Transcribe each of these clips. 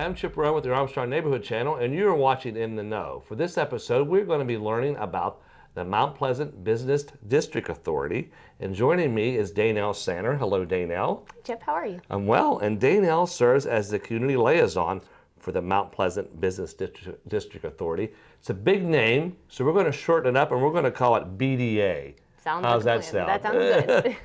Hi, I'm Chip Rowan with the Armstrong Neighborhood Channel, and you're watching In the Know. For this episode, we're going to be learning about the Mount Pleasant Business District Authority, and joining me is Danelle Sanner. Hello, Danelle. Chip, how are you? I'm well, and Danelle serves as the community liaison for the Mount Pleasant Business District Authority. It's a big name, so we're going to shorten it up, and we're going to call it BDA. How's that sound? That sounds good.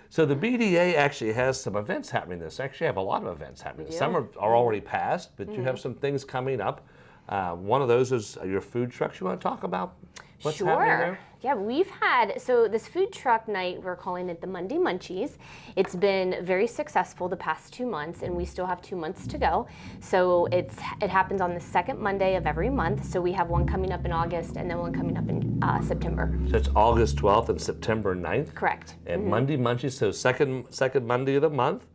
So the BDA actually has some events happening this. Actually have a lot of events happening. Some are already passed, but you have some things coming up. One of those is your food trucks. You want to talk about what's happening there? Yeah, we've had, so this food truck night, we're calling it the Monday Munchies. It's been very successful the past 2 months, and we still have 2 months to go. So it happens on the second Monday of every month. So we have one coming up in August and then one coming up in September. So it's August 12th and September 9th? Correct. And Monday Munchies, so second Monday of the month.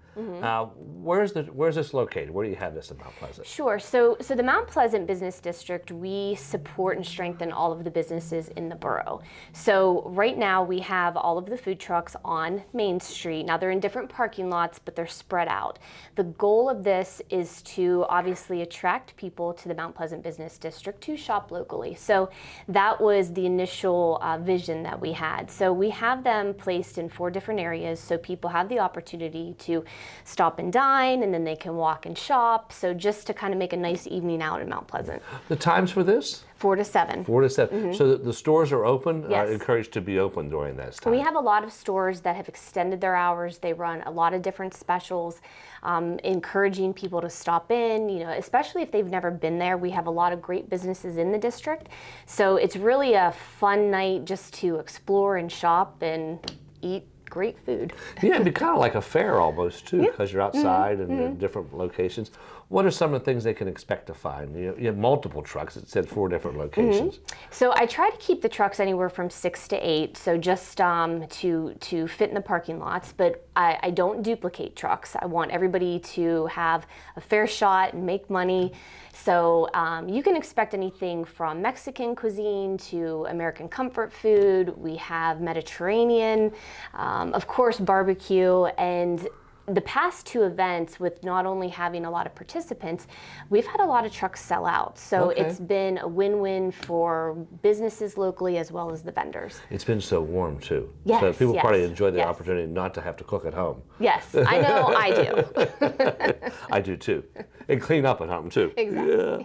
Where's this located? Where do you have this in Mount Pleasant? Sure. So the Mount Pleasant Business District, we support and strengthen all of the businesses in the borough. So right now we have all of the food trucks on Main Street. Now they're in different parking lots, but they're spread out. The goal of this is to obviously attract people to the Mount Pleasant Business District to shop locally. So that was the initial vision that we had. So we have them placed in 4 different areas so people have the opportunity to stop and dine, and then they can walk and shop. So just to kind of make a nice evening out in Mount Pleasant. The times for this? 4 to 7. 4 to 7. So the stores are open, Yes. encouraged to be open during that time. We have a lot of stores that have extended their hours. They run a lot of different specials, encouraging people to stop in, especially if they've never been there. We have a lot of great businesses in the district. So it's really a fun night just to explore and shop and eat great food. Yeah, it'd be kind of like a fair almost too, because you're outside and in different locations. What are some of the things they can expect to find? You have multiple trucks. It said 4 different locations. So I try to keep the trucks anywhere from 6 to 8, so just to fit in the parking lots. But I don't duplicate trucks. I want everybody to have a fair shot and make money. So you can expect anything from Mexican cuisine to American comfort food. We have Mediterranean, of course, barbecue, and the past 2 events, with not only having a lot of participants, we've had a lot of trucks sell out. So it's been a win-win for businesses locally as well as the vendors. It's been so warm too. Yes, so people probably enjoy the yes. opportunity not to have to cook at home. Yes, I know I do. I do too. And clean up at home too. Exactly. Yeah.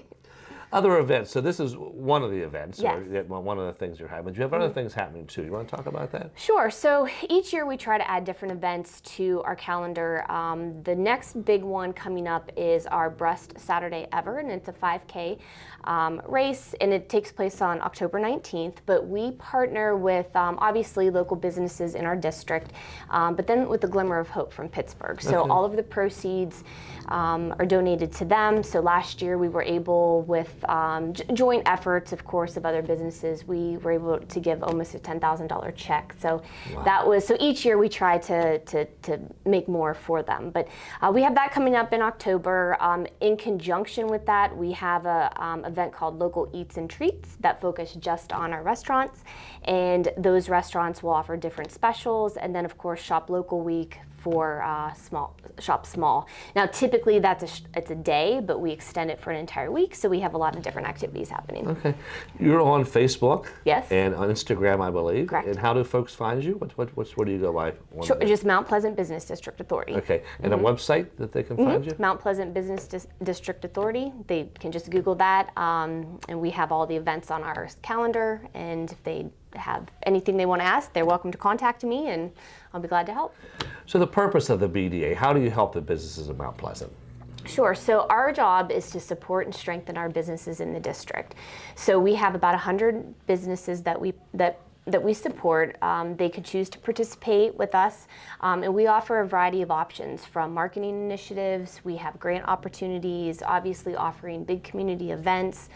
Other events. So this is one of the events, Yes. or one of the things you're having. But you have other things happening too. You want to talk about that? Sure. So each year we try to add different events to our calendar. The next big one coming up is our Best Saturday Ever, and it's a 5K race, and it takes place on October 19th. But we partner with obviously local businesses in our district, but then with the Glimmer of Hope from Pittsburgh. So all of the proceeds are donated to them. So last year we were able, with joint efforts, of course, of other businesses, we were able to give almost a $10,000 check. So that was, so each year we try to make more for them. But we have that coming up in October. In conjunction with that, we have a event called Local Eats and Treats that focus just on our restaurants. And those restaurants will offer different specials. And then, of course, Shop Local Week for shop small. Now, typically it's a day, but we extend it for an entire week, so we have a lot of different activities happening. Okay, you're on Facebook. Yes. And on Instagram, I believe. Correct. And how do folks find you? What do you go by? Sure, just Mount Pleasant Business District Authority. Okay, and a website that they can find you? Mount Pleasant Business District Authority. They can just Google that, and we have all the events on our calendar. And if they have anything they want to ask, they're welcome to contact me, and I'll be glad to help. So the purpose of the BDA, how do you help the businesses of Mount Pleasant? Sure. So our job is to support and strengthen our businesses in the district. So we have about 100 businesses that we support. They could choose to participate with us, and we offer a variety of options, from marketing initiatives. We have grant opportunities, obviously offering big community events.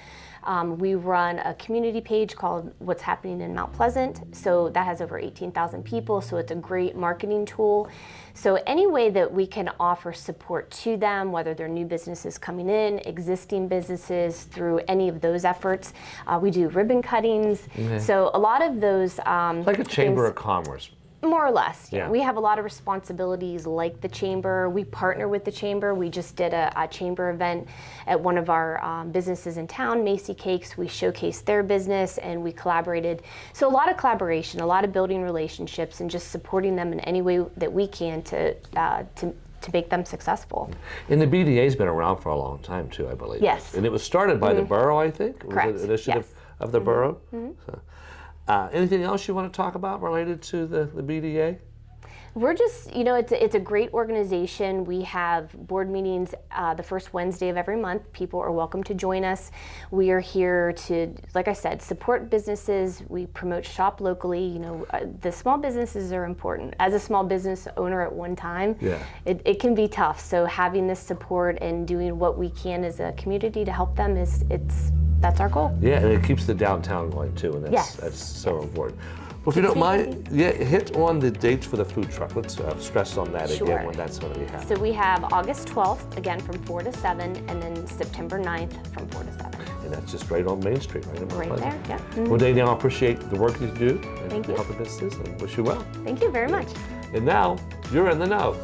We run a community page called What's Happening in Mount Pleasant. So that has over 18,000 people, so it's a great marketing tool. So any way that we can offer support to them, whether they're new businesses coming in, existing businesses, through any of those efforts. We do ribbon cuttings. So a lot of those like a chamber of commerce. More or less. Yeah. We have a lot of responsibilities like the chamber. We partner with the chamber. We just did a chamber event at one of our businesses in town, Macy Cakes. We showcased their business and we collaborated. So a lot of collaboration, a lot of building relationships and just supporting them in any way that we can to make them successul. And the BDA's been around for a long time too, I believe. Yes. And it was started by the borough, I think. Correct. Was it an initiative of the borough? So, anything else you want to talk about related to the BDA? We're just, it's a great organization. We have board meetings the first Wednesday of every month. People are welcome to join us. We are here to, like I said, support businesses. We promote shop locally. The small businesses are important. As a small business owner at one time, it can be tough. So having this support and doing what we can as a community to help them that's our goal. Yeah, and it keeps the downtown going too, and that's so important. Well, if you don't mind, hit on the dates for the food truck. Let's stress on that again when that's going to be happening. So we have August 12th, again from 4 to 7, and then September 9th from 4 to 7. And that's just right on Main Street, right in Mount Right Pleasant. there, yeah. Well, Danielle, I appreciate the work you do and Thank you. help the businesses, and wish you well. Thank you very much. And now, you're in the know.